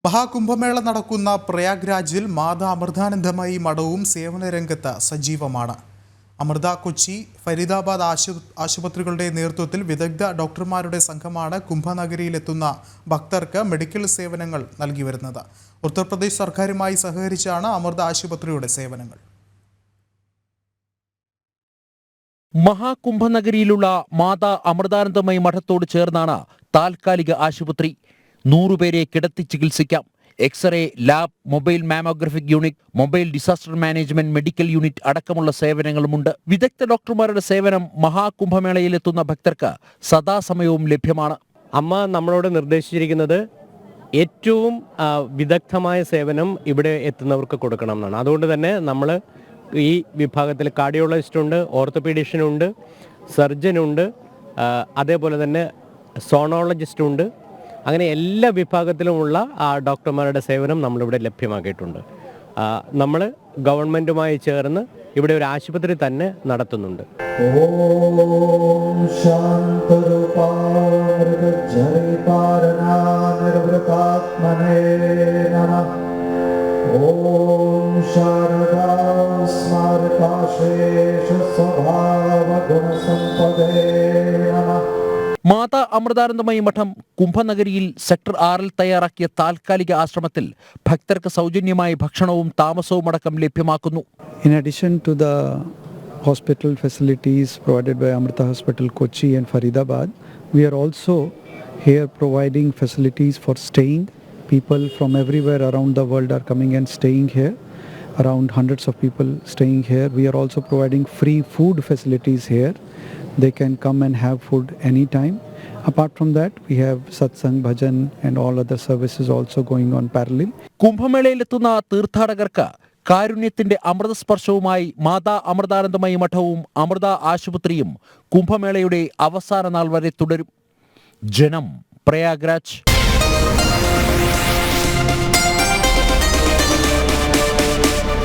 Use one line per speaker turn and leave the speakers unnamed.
മഹാകുംഭമേള നടക്കുന്ന പ്രയാഗ്രാജിൽ മാതാ അമൃതാനന്ദമയി മഠവും സേവന രംഗത്ത് സജീവമാണ്. അമൃത കൊച്ചി, ഫരീദാബാദ് ആശുപത്രികളുടെ നേതൃത്വത്തിൽ വിദഗ്ധ ഡോക്ടർമാരുടെ സംഘമാണ് കുംഭനഗരിയിലെത്തുന്ന ഭക്തർക്ക് മെഡിക്കൽ സേവനങ്ങൾ നൽകി വരുന്നത്. ഉത്തർപ്രദേശ് സർക്കാരുമായി സഹകരിച്ചാണ് അമൃത ആശുപത്രിയുടെ സേവനങ്ങൾ.
മഹാകുംഭനഗരിയിലുള്ള മാതാ അമൃതാനന്ദമയി മഠത്തോട് ചേർന്നാണ് താൽക്കാലിക ആശുപത്രി. 100 പേരെ കിടത്തി ചികിത്സിക്കാം. X ray, lab, mobile mammographic unit, mobile disaster management medical unit അടക്കമുള്ള സേവനങ്ങളുമുണ്ട്. വിദഗ്ധ ഡോക്ടർമാരുടെ സേവനം മഹാകുംഭമേളയിലെത്തുന്ന ഭക്തർക്ക് സദാസമയവും ലഭ്യമാണ്.
അമ്മ നമ്മളോട് നിർദ്ദേശിച്ചിരിക്കുന്നത് ഏറ്റവും വിദഗ്ധമായ സേവനം ഇവിടെ എത്തുന്നവർക്ക് കൊടുക്കണം എന്നാണ്. അതുകൊണ്ട് തന്നെ നമ്മൾ ഈ വിഭാഗത്തിൽ കാർഡിയോളജിസ്റ്റ് ഉണ്ട്, ഓർത്തോപീഡിഷ്യൻ ഉണ്ട്, സർജൻ ഉണ്ട്, അതേപോലെ തന്നെ സോണോളജിസ്റ്റ് ഉണ്ട്. അങ്ങനെ എല്ലാ വിഭാഗത്തിലുമുള്ള ഡോക്ടർമാരുടെ സേവനം നമ്മളിവിടെ ലഭ്യമാക്കിയിട്ടുണ്ട്. നമ്മൾ ഗവൺമെൻറ്റുമായി ചേർന്ന് ഇവിടെ ഒരു ആശുപത്രി തന്നെ നടത്തുന്നുണ്ട്.
മാതാ അമൃതാനന്ദമയി മഠം കുംഭനഗരിയിൽ സെക്ടർ 6 തയ്യാറാക്കിയ താൽക്കാലിക ആശ്രമത്തിൽ ഭക്തർക്ക് സൗജന്യമായി ഭക്ഷണവും താമസവും അടക്കം ലഭ്യമാക്കുന്നു.
In addition to the hospital facilities provided by Amrita Hospital Kochi and Faridabad, we are also here providing facilities for staying. People from everywhere around the world are coming and staying here. Around hundreds of people staying here. We are also providing free food facilities here. They can come and have food anytime. Apart from that, we have satsang, bhajan and all other services also going on parallel.
കുംഭമേളയിലെത്തുന്ന തീർത്ഥാടകർക്ക് കാരുണ്യത്തിന്റെ അമൃതസ്പർശവുമായി മാതാ അമൃതാനന്ദമയി മഠവും അമൃത ആശുപത്രിയും കുംഭമേളയുടെ അവസാന നാൾ വരെ തുടരും. ജനം, പ്രയാഗ്രാജ്.